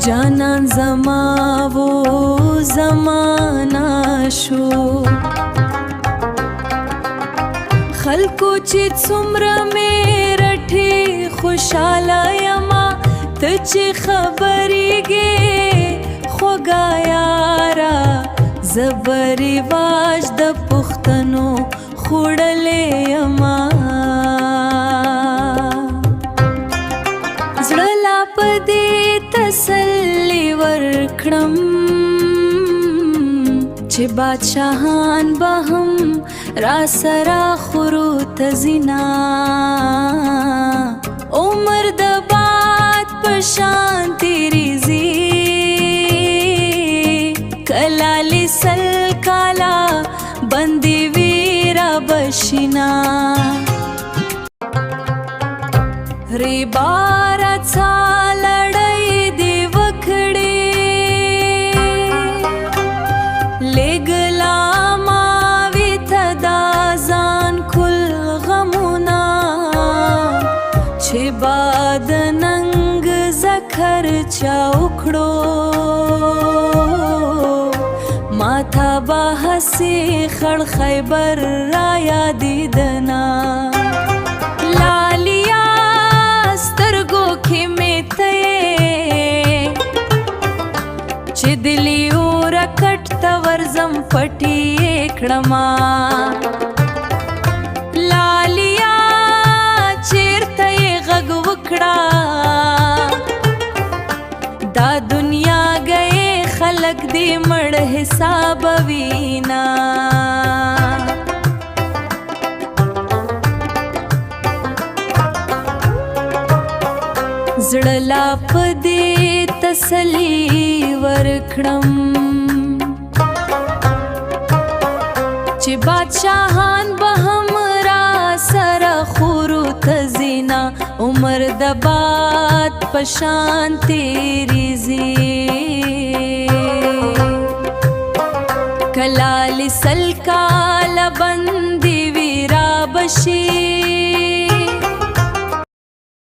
جانان زما वो زمانہ شو خلکو چې څومره مې رټې خوشاله یما ته چې خبرېږې خوږه یاره زه به رواج د پښتنو خوړلې یما زړه لا په دې تسلي ورکړم چې بادشاهان به هم را سره خورو ته ځینا عمر د باد په شان تیریږي کله لسل کاله بندي وي را بشینا ری بارا څا لړۍ دې وکړې لګلا ما وی ته دا ځان کل غمونه چې باد ننګ زخر چا وکړو ماته به هسې خړ خیبر را یادېدنا لالیا سترګو کې مې ته چې دلی ورکټ ته ورځم پټي یې کړما لالیا چیرته یې غږ وکړه دا دنیا گئے خلق دی مړ حساب وینا زړه لا په دې تسلي ورکړم چې بادشاهان به هم را سره خورو ته ځینا عمر د باد په شان تیریږي کله لسل کاله بندي وي را بشي